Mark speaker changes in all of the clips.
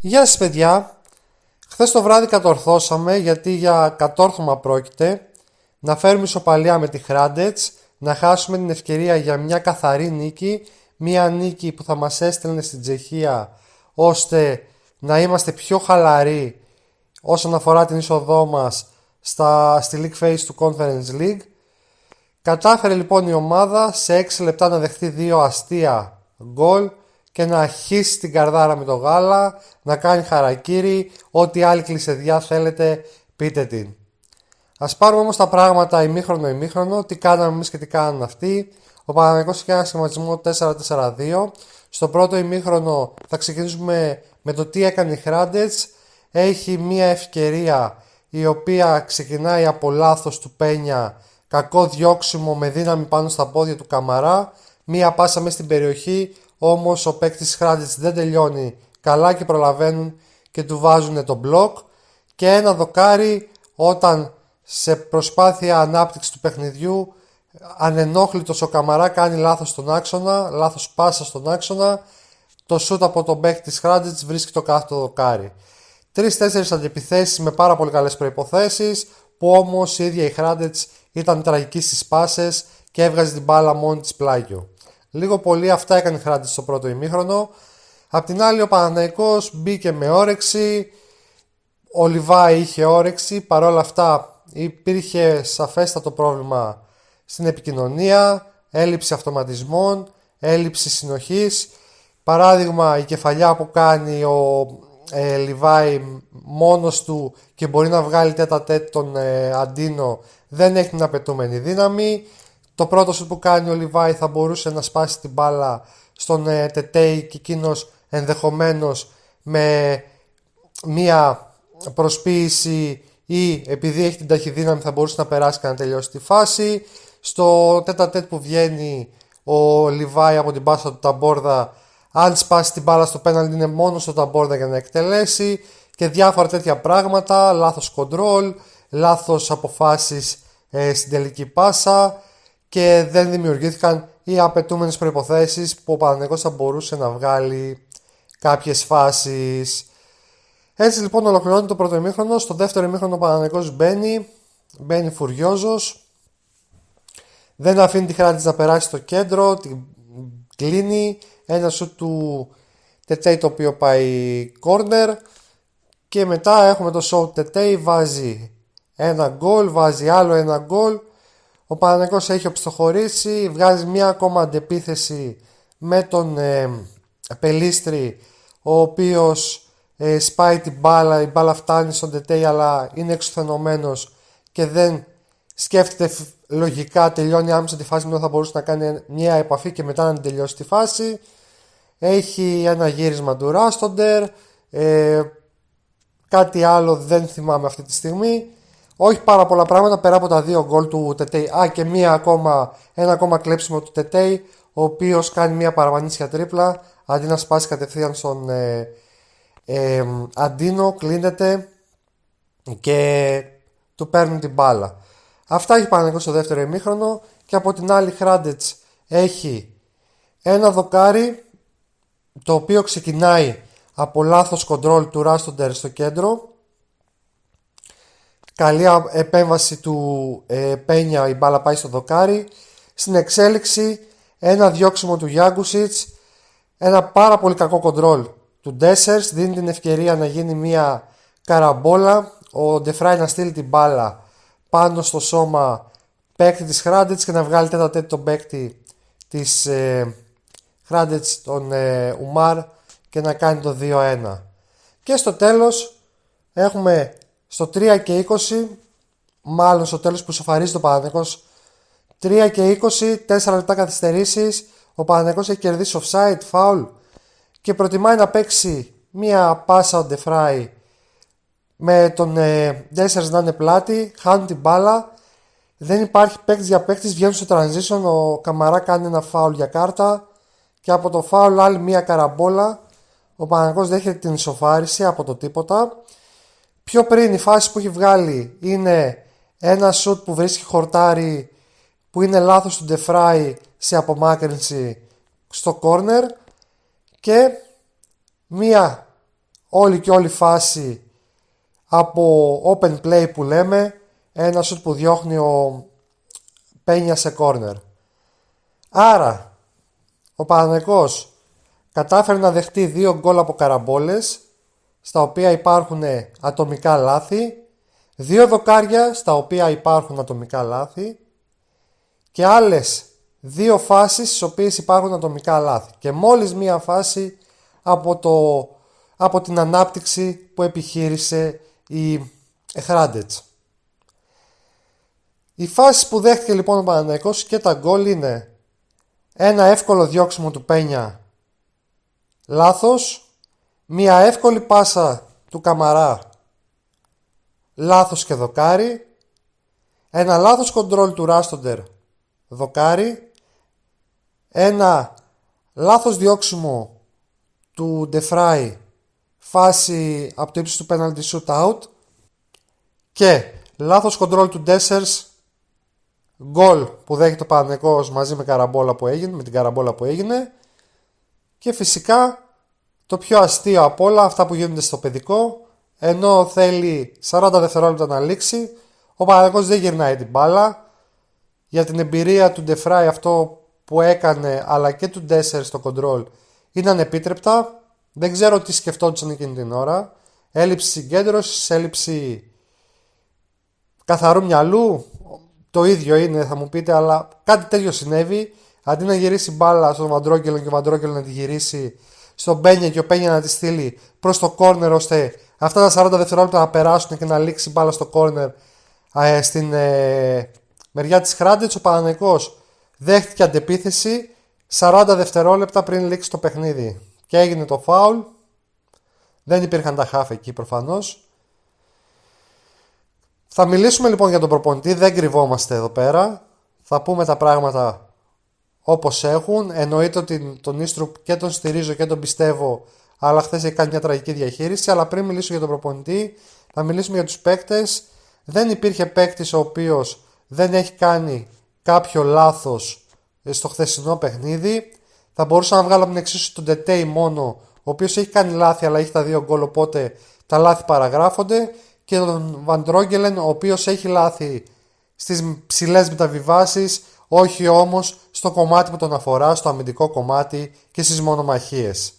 Speaker 1: Γεια σας παιδιά, χθες το βράδυ κατορθώσαμε, γιατί για κατόρθωμα πρόκειται, να φέρουμε ισοπαλία με τη Hradec, να χάσουμε την ευκαιρία για μια καθαρή νίκη, μια νίκη που θα μας έστελνε στην Τσεχία, ώστε να είμαστε πιο χαλαροί όσον αφορά την είσοδό μας στη League Phase του Conference League. Κατάφερε λοιπόν η ομάδα σε 6 λεπτά να δεχτεί 2 αστεία γκολ και να αρχίσει την καρδάρα με το γάλα, να κάνει χαρακίρι, ό,τι άλλη κλεισεδιά θέλετε πείτε την. Ας πάρουμε όμως τα πράγματα ημίχρονο, τι κάναμε εμείς και τι κάνανε αυτοί. Ο Παναθηναϊκός είχε ένα σχηματισμό 4-4-2. Στο πρώτο ημίχρονο θα ξεκινήσουμε με το τι έκανε η Hradec. Έχει μια ευκαιρία η οποία ξεκινάει από λάθος του Πένια, κακό διώξιμο με δύναμη πάνω στα πόδια του Καμαρά, μία πάσα μέσα στην περιοχή, όμως ο παίκτης Hradec δεν τελειώνει καλά και προλαβαίνουν και του βάζουν το μπλοκ, και ένα δοκάρι όταν σε προσπάθεια ανάπτυξης του παιχνιδιού ανενόχλητος ο Καμαρά κάνει λάθος στον άξονα, λάθος πάσα στον άξονα, το σούτ από τον παίκτη της Hradec βρίσκει το κάθετο δοκάρι. 3-4 αντιπιθέσεις με πάρα πολύ καλές προϋποθέσεις, που όμως η ίδια η Hradec ήταν τραγική στις πάσες και έβγαζε την μπάλα μόνη της πλάγιο. Λίγο πολύ αυτά έκανε η Hradec στο πρώτο ημίχρονο. Απ' την άλλη ο Παναθηναϊκός μπήκε με όρεξη, ο Λιβάη είχε όρεξη, παρόλα αυτά υπήρχε σαφέστατο πρόβλημα στην επικοινωνία, έλλειψη αυτοματισμών, έλλειψη συνοχής. Παράδειγμα, η κεφαλιά που κάνει ο Λιβάη μόνος του και μπορεί να βγάλει τέτα-τέτ τον Αντίνο δεν έχει την απαιτούμενη δύναμη. Το πρώτο σου που κάνει ο Λιβάη θα μπορούσε να σπάσει την μπάλα στον Τετέι και εκείνος ενδεχομένως με μία προσποίηση ή επειδή έχει την ταχυδύναμη θα μπορούσε να περάσει και να τελειώσει τη φάση. Στο τέτα-τέτ που βγαίνει ο Λιβάη από την πάσα του Ταμπόρδα, αν σπάσει την μπάλα στο πέναλτι είναι μόνο στο Ταμπόρδα για να εκτελέσει, και διάφορα τέτοια πράγματα, λάθος κοντρόλ, λάθος αποφάσεις στην τελική πάσα, και δεν δημιουργήθηκαν οι απαιτούμενες προϋποθέσεις που ο Παναθηναϊκός θα μπορούσε να βγάλει κάποιες φάσεις. Έτσι λοιπόν ολοκληρώνει το πρώτο ημίχρονο. Στο δεύτερο ημίχρονο ο Παναθηναϊκός μπαίνει φουριόζος, δεν αφήνει τη Hradec να περάσει στο κέντρο, την κλείνει, ένα σουτ του Τετέι το οποίο πάει corner, και μετά έχουμε το show Τετέι, βάζει ένα γκολ, βάζει άλλο ένα γκολ. Ο Παναθηναϊκός έχει οπισθοχωρήσει, βγάζει μια ακόμα αντεπίθεση με τον Πελίστρη, ο οποίος σπάει την μπάλα, η μπάλα φτάνει στον Τετέι αλλά είναι εξουθενωμένος και δεν σκέφτεται λογικά, τελειώνει άμεσα τη φάση, ενώ θα μπορούσε να κάνει μια επαφή και μετά να τελειώσει τη φάση. Έχει ένα γύρισμα του Ράστοντερ, κάτι άλλο δεν θυμάμαι αυτή τη στιγμή. Όχι πάρα πολλά πράγματα πέρα από τα 2 γκολ του Τετέι. Και ένα ακόμα κλέψιμο του Τετέι, ο οποίος κάνει μια παραπανήσια τρίπλα, αντί να σπάσει κατευθείαν στον Αντίνο, κλείνεται και του παίρνουν την μπάλα. Αυτά έχει Παναθηναϊκός στο δεύτερο ημίχρονο, και από την άλλη Hradec έχει ένα δοκάρι το οποίο ξεκινάει από λάθος κοντρόλ του Ράστοντερ στο κέντρο. Καλή επέμβαση του Πένια, η μπάλα πάει στο δοκάρι. Στην εξέλιξη ένα διώξιμο του Γιάγκουσιτς, ένα πάρα πολύ κακό κοντρόλ του Ντέσσερς, δίνει την ευκαιρία να γίνει μια καραμπόλα, ο Ντεφράι να στείλει την μπάλα πάνω στο σώμα παίκτη της Hradec και να βγάλει τέτα-τέτ τον παίκτη της Hradec, τον Ουμάρ, και να κάνει το 2-1. Και στο τέλος έχουμε στο 3 και 20, μάλλον στο τέλος που σοφαρίζει το Παναθηναϊκός, 3 και 20, 4 λεπτά καθυστερήσεις, ο Παναθηναϊκός έχει κερδίσει offside, foul και προτιμάει να παίξει μία πάσα ο Ντεφράι με τον Ντέσσερς να είναι πλάτη, χάνουν την μπάλα, δεν υπάρχει παίκτης για παίκτης, βγαίνουν στο transition, ο Καμαρά κάνει ένα foul για κάρτα και από το foul άλλη μία καραμπόλα, ο Παναθηναϊκός δέχεται την ισοφάριση από το τίποτα. Πιο πριν η φάση που έχει βγάλει είναι ένα σουτ που βρίσκει χορτάρι, που είναι λάθος του Ντεφράι σε απομάκρυνση στο corner, και μία όλη και όλη φάση από open play που λέμε, ένα σουτ που διώχνει ο Πένια σε corner. Άρα ο Παναθηναϊκός κατάφερε να δεχτεί 2 γκολ από καραμπόλες, στα οποία υπάρχουν ατομικά λάθη, 2 δοκάρια στα οποία υπάρχουν ατομικά λάθη και άλλες 2 φάσεις στις οποίες υπάρχουν ατομικά λάθη και μόλις μία φάση από την ανάπτυξη που επιχείρησε η Hrádec. Οι φάσεις που δέχτηκε λοιπόν ο Παναθηναϊκός και τα γκολ είναι ένα εύκολο διώξιμο του Πένια, λάθος, μία εύκολη πάσα του Καμαρά, λάθος και δοκάρι, ένα λάθος κοντρόλ του Ράστοντερ, δοκάρι, ένα λάθος διώξιμο του Ντεφράι, φάση από το ύψος του penalty shootout και λάθος κοντρόλ του Ντέσσερς, γκολ που δέχεται ο Παναθηναϊκός μαζί με την καραμπόλα που έγινε και φυσικά το πιο αστείο από όλα, αυτά που γίνονται στο παιδικό, ενώ θέλει 40 δευτερόλεπτα να λήξει, ο Παναθηναϊκός δεν γυρνάει την μπάλα. Για την εμπειρία του Ντεφράι αυτό που έκανε, αλλά και του Ντέσσερ στο κοντρόλ, είναι ανεπίτρεπτα. Δεν ξέρω τι σκεφτόντουσαν εκείνη την ώρα. Έλλειψη συγκέντρωσης, έλλειψη καθαρού μυαλού. Το ίδιο είναι, θα μου πείτε, αλλά κάτι τέτοιο συνέβη. Αντί να γυρίσει μπάλα στον Βαντρόγκελον και ο Βαντρόγκελον να τη γυρίσει στον Πένια και ο Πένια να τη στείλει προς το κόρνερ, ώστε αυτά τα 40 δευτερόλεπτα να περάσουν και να λήξει μπάλα στο κόρνερ στην μεριά της Hrádec, ο Παναθηναϊκός δέχτηκε αντεπίθεση 40 δευτερόλεπτα πριν λήξει το παιχνίδι και έγινε το φάουλ. Δεν υπήρχαν τα χάφ εκεί προφανώς. Θα μιλήσουμε λοιπόν για τον προπονητή, δεν κρυβόμαστε εδώ πέρα. Θα πούμε τα πράγματα όπως έχουν. Εννοείται ότι τον Eastrup και τον στηρίζω και τον πιστεύω, αλλά χθες έχει κάνει μια τραγική διαχείριση. Αλλά πριν μιλήσω για τον προπονητή, θα μιλήσουμε για τους παίκτες. Δεν υπήρχε παίκτης ο οποίος δεν έχει κάνει κάποιο λάθος στο χθεσινό παιχνίδι. Θα μπορούσα να βγάλω από την εξίσωση τον Τετέι μόνο, ο οποίος έχει κάνει λάθη αλλά έχει τα 2 γκολ, οπότε τα λάθη παραγράφονται, και τον Βαντρόγκελεν, ο οποίος έχει λάθη στις ψηλές μεταβιβάσεις, όχι όμως στο κομμάτι που τον αφορά, στο αμυντικό κομμάτι και στις μονομαχίες.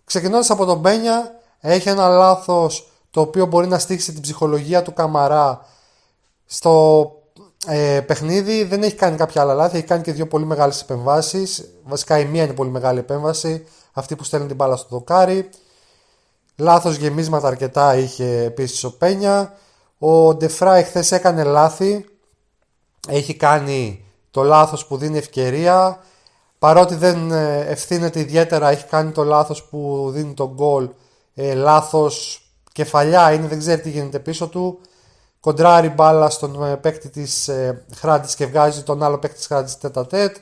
Speaker 1: Ξεκινώντας από τον Πένια, έχει ένα λάθος το οποίο μπορεί να στήξει την ψυχολογία του Καμαρά στο παιχνίδι. Δεν έχει κάνει κάποια άλλα λάθη, έχει κάνει και 2 πολύ μεγάλες επεμβάσεις. Βασικά η μία είναι πολύ μεγάλη επέμβαση, αυτή που στέλνει την μπάλα στο δοκάρι. Λάθος γεμίσματα αρκετά είχε επίσης ο Πένια. Ο Ντεφράι χθες έκανε λάθη. Έχει κάνει το λάθος που δίνει ευκαιρία. Παρότι δεν ευθύνεται ιδιαίτερα, έχει κάνει το λάθος που δίνει τον γκολ. Λάθος κεφαλιά είναι, δεν ξέρει τι γίνεται πίσω του. Κοντράρει μπάλα στον παίκτη της Hrádec και βγάζει τον άλλο παίκτη της Hrádec τέτα-τέτ.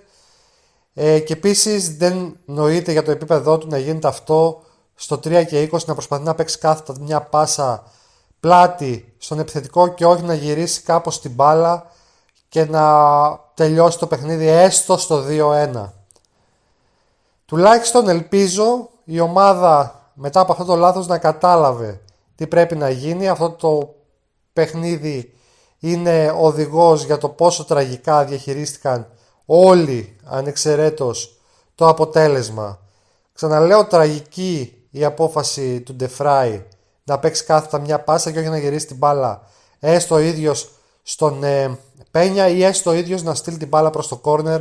Speaker 1: Και επίσης δεν νοείται για το επίπεδό του να γίνεται αυτό στο 3 και 20, να προσπαθεί να παίξει κάθετα μια πάσα πλάτη στον επιθετικό και όχι να γυρίσει κάπως την μπάλα και να τελειώσει το παιχνίδι έστω στο 2-1. Τουλάχιστον ελπίζω η ομάδα μετά από αυτό το λάθος να κατάλαβε τι πρέπει να γίνει. Αυτό το παιχνίδι είναι οδηγός για το πόσο τραγικά διαχειρίστηκαν όλοι ανεξαιρέτως το αποτέλεσμα. Ξαναλέω, τραγική η απόφαση του Ντεφράι να παίξει κάθετα μια πάσα και όχι να γυρίσει την μπάλα έστω ο ίδιος στον Πένια ή έστω ο ίδιος να στείλει την μπάλα προς το κόρνερ,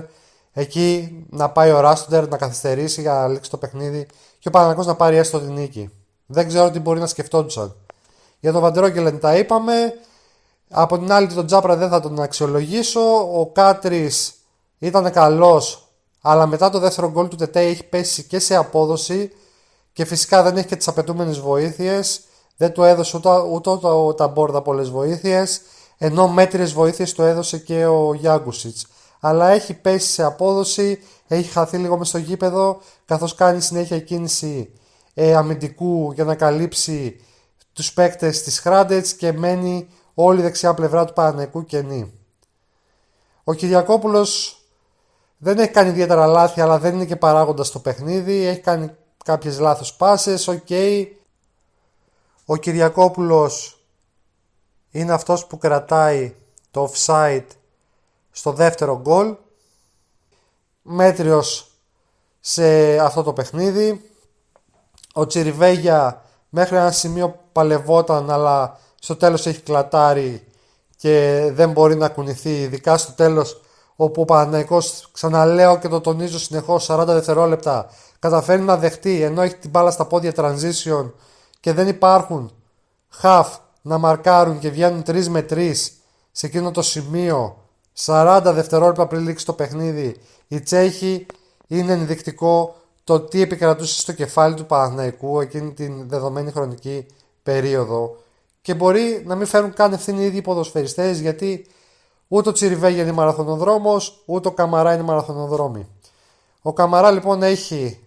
Speaker 1: εκεί να πάει ο Ράστοντερ να καθυστερήσει για να λήξει το παιχνίδι και ο Παναθηναϊκός να πάρει έστω την νίκη. Δεν ξέρω τι μπορεί να σκεφτόντουσαν. Για τον Βαντρόγκελεν τα είπαμε. Από την άλλη τον Τζάπρα δεν θα τον αξιολογήσω. Ο Κάτρις ήταν καλός, αλλά μετά το δεύτερο γκολ του Τετέι έχει πέσει και σε απόδοση και φυσικά δεν έχει και τις απαιτούμενες βοήθειες. Δεν του έδωσε ούτε ο Ταμπόρδα πολλές βοήθειες, ενώ μέτριες βοήθειες του έδωσε και ο Γιάγκουσιτς. Αλλά έχει πέσει σε απόδοση, έχει χαθεί λίγο μες στο γήπεδο, καθώς κάνει συνέχεια κίνηση αμυντικού για να καλύψει τους παίκτες της Hrádec και μένει όλη η δεξιά πλευρά του Παναθηναϊκού κενή. Ο Κυριακόπουλος δεν έχει κάνει ιδιαίτερα λάθη, αλλά δεν είναι και παράγοντας στο παιχνίδι. Έχει κάνει κάποιες λάθος πάσες, ok. Ο Κυριακόπουλος είναι αυτός που κρατάει το offside στο δεύτερο γκολ. Μέτριος σε αυτό το παιχνίδι. Ο Τσιριβέγια μέχρι ένα σημείο παλευόταν, αλλά στο τέλος έχει κλατάρει και δεν μπορεί να κουνηθεί, ειδικά στο τέλος, όπου ο Παναθηναϊκός, ξαναλέω και το τονίζω συνεχώς, 40 δευτερόλεπτα καταφέρει να δεχτεί, ενώ έχει την μπάλα στα πόδια transition και δεν υπάρχουν half να μαρκάρουν και βγαίνουν 3 με 3 σε εκείνο το σημείο 40 δευτερόλεπτα πριν λήξει το παιχνίδι. Οι Τσέχοι, είναι ενδεικτικό το τι επικρατούσε στο κεφάλι του Παναθηναϊκού εκείνη την δεδομένη χρονική περίοδο, και μπορεί να μην φέρουν καν ευθύνη οι ίδιοι ποδοσφαιριστές, γιατί ούτε ο Τσιριβέγια είναι μαραθωνοδρόμος, ούτε ο Καμαρά είναι μαραθωνοδρόμη. Ο Καμαρά λοιπόν έχει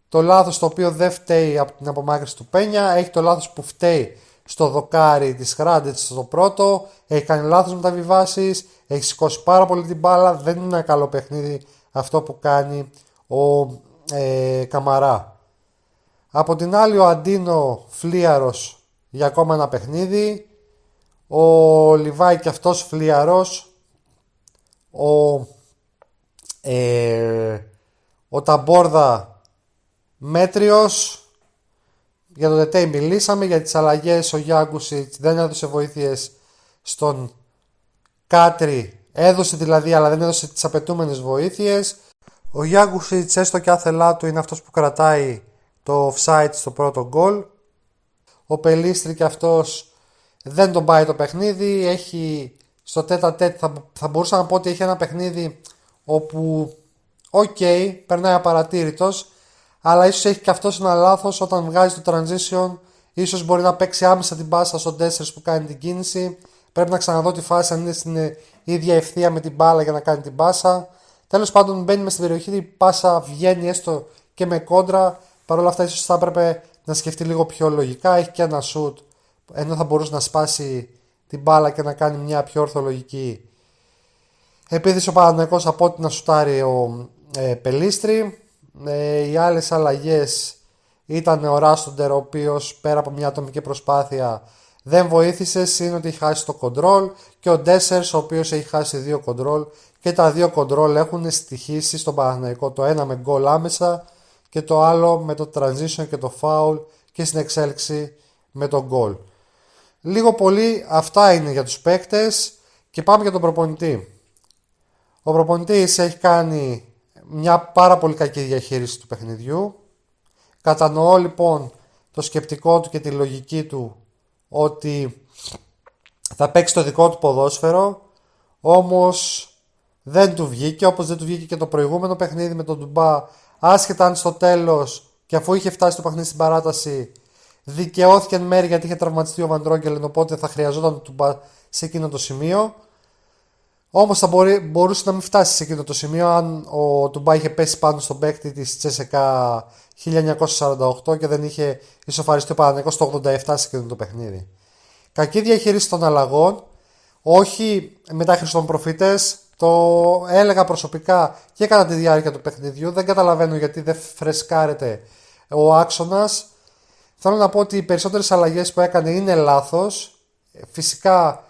Speaker 1: το λάθος το οποίο δεν φταίει από την απομάκρυνση του Πένια, έχει το λάθος που φταίει στο δοκάρι της Χράντετς στο πρώτο, έχει κάνει λάθος μεταβιβάσεις, έχει σηκώσει πάρα πολύ την μπάλα, δεν είναι ένα καλό παιχνίδι αυτό που κάνει ο Καμαρά. Από την άλλη ο Αντίνο φλίαρος για ακόμα ένα παιχνίδι, ο Λιβάη και αυτός φλίαρος, ο Ταμπόρδα μέτριος. Για το Τετέι μιλήσαμε, για τις αλλαγές ο Γιάγκουσιτς δεν έδωσε βοήθειες στον Κάτρι, έδωσε δηλαδή αλλά δεν έδωσε τις απαιτούμενες βοήθειες. Ο Γιάγκουσιτς, έστω και άθελά του, είναι αυτός που κρατάει το offside στο πρώτο γκολ. Ο Πελίστρη και αυτός δεν τον πάει το παιχνίδι, έχει στο τέτα τέτ, θα μπορούσα να πω ότι έχει ένα παιχνίδι όπου περνάει απαρατήρητος, αλλά ίσως έχει και αυτός ένα λάθος όταν βγάζει το transition, ίσως μπορεί να παίξει άμεσα την πάσα στον Ντέσσερς που κάνει την κίνηση. Πρέπει να ξαναδώ τη φάση αν είναι στην ίδια ευθεία με την μπάλα για να κάνει την πάσα. Τέλος πάντων, μπαίνει μες στην περιοχή, η πάσα βγαίνει έστω και με κόντρα. Παρ' όλα αυτά, ίσως θα έπρεπε να σκεφτεί λίγο πιο λογικά. Έχει και ένα shoot, ενώ θα μπορούσε να σπάσει την μπάλα και να κάνει μια πιο ορθολογική επίθεση ο Παναθηναϊκός από ότι να σουτάρει ο Πελίστρη. Οι άλλες αλλαγές ήταν ο Ράστοντερ, ο οποίος πέρα από μια ατομική προσπάθεια δεν βοήθησε, σύν ότι έχει χάσει το κοντρόλ, και ο Ντέσσερς, ο οποίος έχει χάσει 2 κοντρόλ, και τα 2 κοντρόλ έχουν στοιχήσει στον Παναθηναϊκό, το ένα με γκολ άμεσα και το άλλο με το transition και το foul και στην εξέλιξη με το γκολ. Λίγο πολύ αυτά είναι για τους παίκτες και πάμε για τον προπονητή. Ο προπονητής έχει κάνει μια πάρα πολύ κακή διαχείριση του παιχνιδιού. Κατανοώ λοιπόν το σκεπτικό του και τη λογική του ότι θα παίξει το δικό του ποδόσφαιρο, όμως δεν του βγήκε, όπως δεν του βγήκε και το προηγούμενο παιχνίδι με τον Ντουμπά, άσχετα αν στο τέλος και αφού είχε φτάσει το παιχνίδι στην παράταση δικαιώθηκε εν μέρει γιατί είχε τραυματιστεί ο Βαντρόγκελεν, οπότε θα χρειαζόταν τον Ντουμπά σε εκείνο το σημείο. Όμως θα μπορούσε να μην φτάσει σε εκείνο το σημείο αν ο Ντουμπά είχε πέσει πάνω στον παίκτη της Τσέσεκα 1948 και δεν είχε ισοφαριστεί ο Παναθηναϊκός στο 87 σε εκείνο το παιχνίδι. Κακή διαχείριση των αλλαγών, όχι μετάχρηση των προφήτες, το έλεγα προσωπικά και κατά τη διάρκεια του παιχνιδιού. Δεν καταλαβαίνω γιατί δεν φρεσκάρεται ο άξονας. Θέλω να πω ότι οι περισσότερες αλλαγές που έκανε είναι λάθος. Φυσικά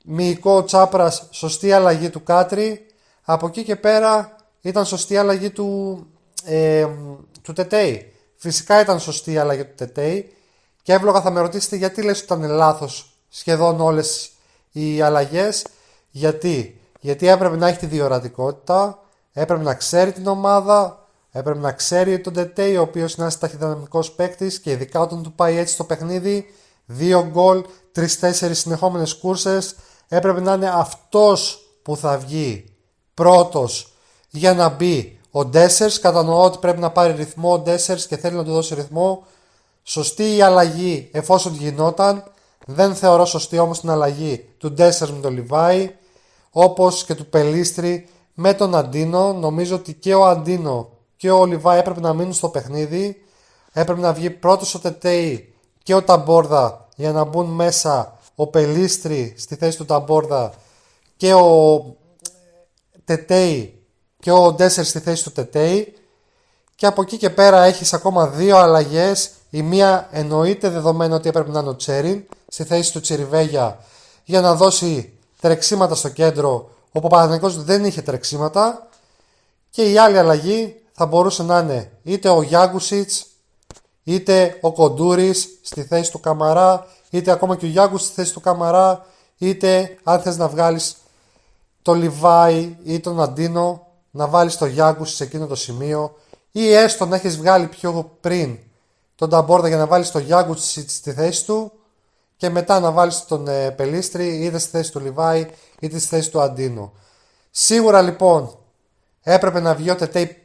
Speaker 1: μυϊκό Τσάπρας, σωστή αλλαγή του Κάτρι. Από εκεί και πέρα ήταν σωστή αλλαγή του Τετέι. Φυσικά ήταν σωστή η αλλαγή του Τετέι. Και εύλογα θα με ρωτήσετε γιατί λες ότι ήταν λάθος σχεδόν όλες οι αλλαγές. Γιατί έπρεπε να έχει τη διορατικότητα, έπρεπε να ξέρει την ομάδα, έπρεπε να ξέρει τον Τετέι, ο οποίος είναι ένας ταχυδυναμικός παίκτης και ειδικά όταν του πάει έτσι το παιχνίδι, 2 γκολ, 3-4 συνεχόμενες κούρσες, έπρεπε να είναι αυτός που θα βγει πρώτος για να μπει ο Ντέσσερς. Κατανοώ ότι πρέπει να πάρει ρυθμό ο Ντέσσερς και θέλει να του δώσει ρυθμό. Σωστή η αλλαγή εφόσον γινόταν. Δεν θεωρώ σωστή όμως την αλλαγή του Ντέσσερς με τον Λιβάη, όπως και του Πελίστρη με τον Αντίνο. Νομίζω ότι και ο Αντίνο και ο Λιβάη έπρεπε να μείνουν στο παιχνίδι. Έπρεπε να βγει πρώτος ο Τετέι και ο Ταμπόρδα για να μπουν μέσα ο Πελίστρη στη θέση του Ταμπόρδα και ο Τετέι και ο Ντέσσερ στη θέση του Τετέι. Και από εκεί και πέρα έχεις ακόμα 2 αλλαγές Η μία εννοείται δεδομένο ότι έπρεπε να είναι ο Τσέριν στη θέση του Τσιριβέγια για να δώσει τρεξίματα στο κέντρο, όπου ο Παναθηναϊκός δεν είχε τρεξίματα. Και η άλλη αλλαγή θα μπορούσε να είναι είτε ο Γιάγκουσιτς, είτε ο Κοντούρης στη θέση του Καμαρά, είτε ακόμα και ο Γιάγκουσιτς στη θέση του Καμαρά, είτε αν θες να βγάλεις το Λιβάι ή τον Αντίνο, να βάλεις το Γιάγκουσιτς σε εκείνο το σημείο, ή έστω να έχεις βγάλει πιο πριν τον Ταμπόρδα για να βάλεις το Γιάγκουσιτς στη θέση του και μετά να βάλεις τον Πελίστρη είτε στη θέση του Λιβάι είτε στη θέση του Αντίνο. Σίγουρα λοιπόν έπρεπε να βγει ο Τετέι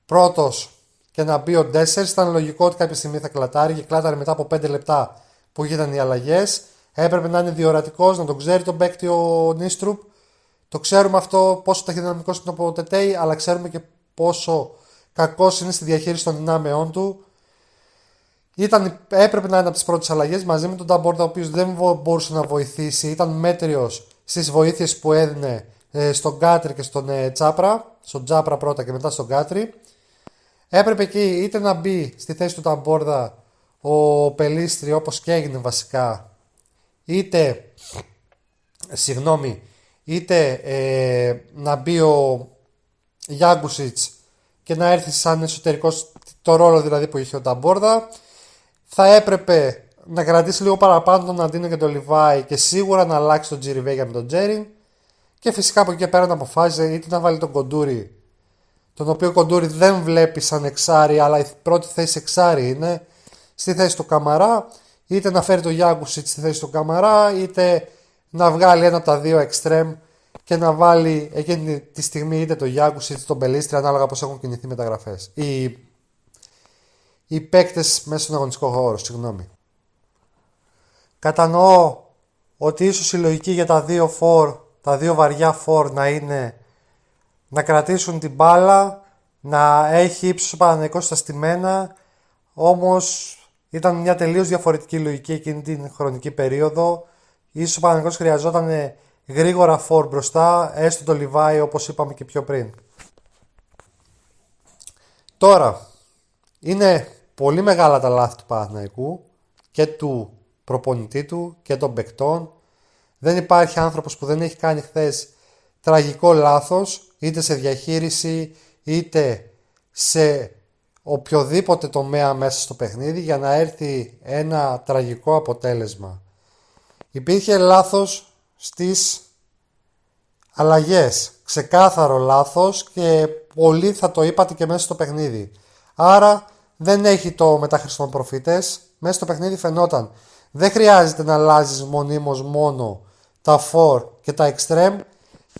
Speaker 1: πρώτος και να μπει ο Ντέσσερς. Ήταν λογικό ότι κάποια στιγμή θα κλατάρει και κλάταρε μετά από 5 λεπτά που γίνανε οι αλλαγές. Έπρεπε να είναι διορατικός, να τον ξέρει τον παίκτη ο Νίστρουπ. Το ξέρουμε αυτό πόσο ταχυδυναμικός είναι ο Τετέι, αλλά ξέρουμε και πόσο κακός είναι στη διαχείριση των δυνάμεών του. Έπρεπε να είναι από τις πρώτες αλλαγές μαζί με τον Ταμπόρδα, ο οποίος δεν μπορούσε να βοηθήσει. Ήταν μέτριος στις βοήθειες που έδινε στον Κάτρι και στον Τσάπρα. Στον Τσάπρα πρώτα και μετά στον Κάτρι. Έπρεπε εκεί είτε να μπει στη θέση του Ταμπόρδα ο Πελίστρη, όπως και έγινε βασικά, είτε να μπει ο Γιάγκουσιτς και να έρθει σαν εσωτερικός, το ρόλο δηλαδή που είχε ο Ταμπόρδα. Θα έπρεπε να κρατήσει λίγο παραπάνω τον Αντίνο και τον Λιβάι και σίγουρα να αλλάξει τον Τζιριβέγια με τον Τζέριν. Και φυσικά από εκεί πέρα να αποφάσιζε είτε να βάλει τον Κοντούρη, τον οποίο Κοντούρη δεν βλέπει σαν εξάρι, αλλά η πρώτη θέση εξάρι είναι, στη θέση του Καμαρά, είτε να φέρει τον Γιάγκουσιτ στη θέση του Καμαρά, είτε να βγάλει ένα από τα δύο εξτρέμ και να βάλει εκείνη τη στιγμή είτε τον Γιάγκουσιτ είτε τον Πελίστρη, ανάλογα πώς έχουν κινηθεί μεταγραφές. Οι παίκτες μέσα στον αγωνιστικό χώρο, συγγνώμη. Κατανοώ ότι ίσως η λογική για τα δύο βαριά φορ να είναι να κρατήσουν την μπάλα, να έχει ύψος ο Παναθηναϊκός στα στημένα, όμως ήταν μια τελείως διαφορετική λογική εκείνη την χρονική περίοδο. Ίσως ο Παναθηναϊκός χρειαζόταν γρήγορα φορ μπροστά, έστω το Λιβάι όπως είπαμε και πιο πριν. Τώρα, είναι πολύ μεγάλα τα λάθη του Παναθηναϊκού και του προπονητή του και των παικτών. Δεν υπάρχει άνθρωπος που δεν έχει κάνει χθες τραγικό λάθος, είτε σε διαχείριση είτε σε οποιοδήποτε τομέα μέσα στο παιχνίδι, για να έρθει ένα τραγικό αποτέλεσμα. Υπήρχε λάθος στις αλλαγές, ξεκάθαρο λάθος, και πολλοί θα το είπατε και μέσα στο παιχνίδι. Άρα δεν έχει το μεταχρηστών προφήτες, μέσα στο παιχνίδι φαινόταν. Δεν χρειάζεται να αλλάζεις μονίμως μόνο τα for και τα extreme.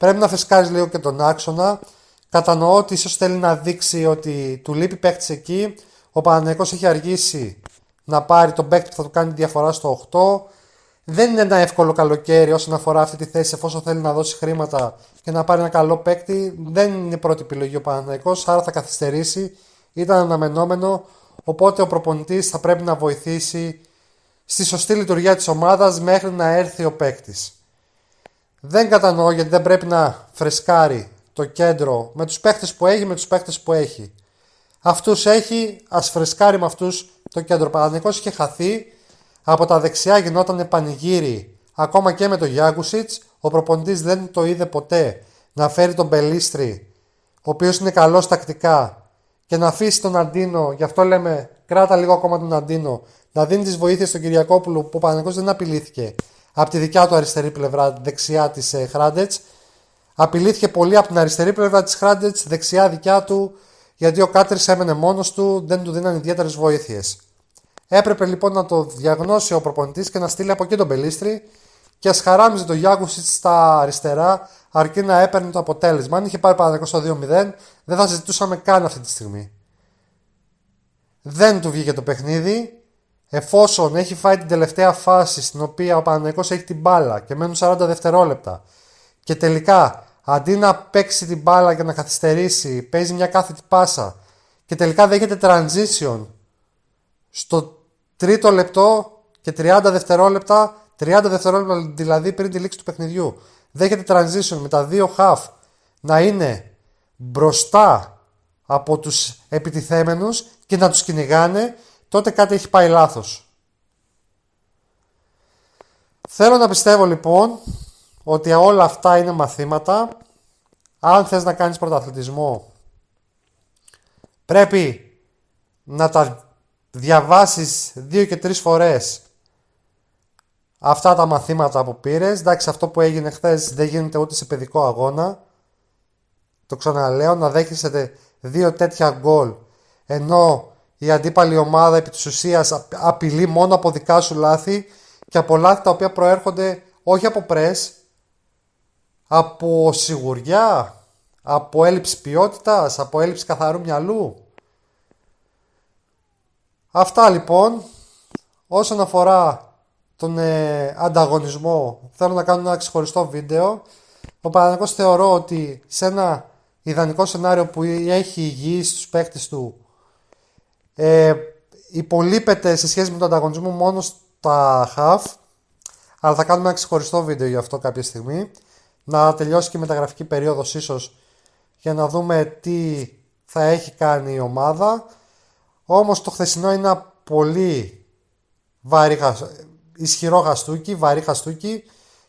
Speaker 1: Πρέπει να φεσκάρεις λίγο και τον άξονα. Κατανοώ ότι ίσως θέλει να δείξει ότι του λείπει παίκτης εκεί. Ο Παναθηναϊκός έχει αργήσει να πάρει τον παίκτη που θα του κάνει διαφορά στο 8. Δεν είναι ένα εύκολο καλοκαίρι όσον αφορά αυτή τη θέση, εφόσον θέλει να δώσει χρήματα και να πάρει ένα καλό παίκτη. Δεν είναι η πρώτη επιλογή ο Παναθηναϊκός, άρα θα καθυστερήσει. Ήταν αναμενόμενο. Οπότε ο προπονητής θα πρέπει να βοηθήσει στη σωστή λειτουργία της ομάδας μέχρι να έρθει ο παίκτης. Δεν κατανοώ γιατί δεν πρέπει να φρεσκάρει το κέντρο με τους παίκτες που έχει, με τους παίκτες που έχει. Αυτούς έχει, ας φρεσκάρει με αυτούς το κέντρο. Ο Παναθηναϊκός είχε χαθεί. Από τα δεξιά γινόταν πανηγύρι ακόμα και με τον Γιάγκουσιτς. Ο προπονητής δεν το είδε ποτέ να φέρει τον Πελίστρη, ο οποίος είναι καλός τακτικά, και να αφήσει τον Αντίνο. Γι' αυτό λέμε κράτα λίγο ακόμα τον Αντίνο, να δίνει τις βοήθειες στον Κυριακόπουλο, που ο Παναθηναϊκός δεν απειλήθηκε από τη δικιά του αριστερή πλευρά, δεξιά της Χράντετς. Απειλήθηκε πολύ από την αριστερή πλευρά της Χράντετς, δεξιά δικιά του, γιατί ο Κάτρις έμενε μόνος του, δεν του δίναν ιδιαίτερες βοήθειες. Έπρεπε λοιπόν να το διαγνώσει ο προπονητής και να στείλει από εκεί τον Πελίστρη και ας χαράμιζε το Γιάγκουσιτς στα αριστερά, αρκεί να έπαιρνε το αποτέλεσμα. Αν είχε πάρει Παναθηναϊκός στο 2-0, δεν θα συζητούσαμε καν αυτή τη στιγμή. Δεν του βγήκε το παιχνίδι. Εφόσον έχει φάει την τελευταία φάση στην οποία ο Παναθηναϊκός έχει την μπάλα και μένουν 40 δευτερόλεπτα και τελικά αντί να παίξει την μπάλα και να καθυστερήσει, παίζει μια κάθετη πάσα και τελικά δέχεται transition στο τρίτο λεπτό και 30 δευτερόλεπτα, 30 δευτερόλεπτα δηλαδή πριν τη λήξη του παιχνιδιού, δέχεται transition με τα δύο half να είναι μπροστά από τους επιτιθέμενους και να τους κυνηγάνε, τότε κάτι έχει πάει λάθος. Θέλω να πιστεύω λοιπόν ότι όλα αυτά είναι μαθήματα. Αν θες να κάνεις πρωταθλητισμό, πρέπει να τα διαβάσεις 2 και 3 φορές αυτά τα μαθήματα που πήρες. Εντάξει, αυτό που έγινε χθες δεν γίνεται ούτε σε παιδικό αγώνα. Το ξαναλέω, να δέχεσαι 2 τέτοια γκολ, ενώ η αντίπαλη ομάδα επί της ουσίας απειλεί μόνο από δικά σου λάθη και από λάθη τα οποία προέρχονται όχι από πρες, από σιγουριά, από έλλειψη ποιότητας, από έλλειψη καθαρού μυαλού. Αυτά λοιπόν. Όσον αφορά τον ανταγωνισμό, θέλω να κάνω ένα ξεχωριστό βίντεο. Ο Παναθηναϊκός θεωρώ ότι σε ένα ιδανικό σενάριο που έχει υγιεί στους παίκτες του, υπολείπεται σε σχέση με τον ανταγωνισμό μόνο στα half, αλλά θα κάνουμε ένα ξεχωριστό βίντεο γι' αυτό κάποια στιγμή. Να τελειώσει και η μεταγραφική περίοδος ίσως, για να δούμε τι θα έχει κάνει η ομάδα. Όμως το χθεσινό είναι ένα πολύ ισχυρό χαστούκι, βαρύ χαστούκι,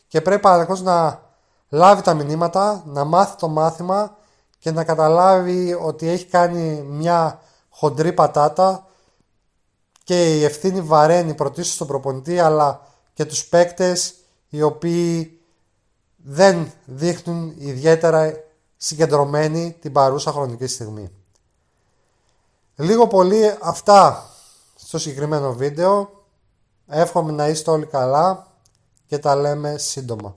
Speaker 1: και πρέπει Παναθηναϊκός να λάβει τα μηνύματα, να μάθει το μάθημα και να καταλάβει ότι έχει κάνει μια χοντρή πατάτα και η ευθύνη βαραίνει πρωτίστως στον προπονητή, αλλά και τους παίκτες, οι οποίοι δεν δείχνουν ιδιαίτερα συγκεντρωμένοι την παρούσα χρονική στιγμή. Λίγο πολύ αυτά στο συγκεκριμένο βίντεο. Εύχομαι να είστε όλοι καλά και τα λέμε σύντομα.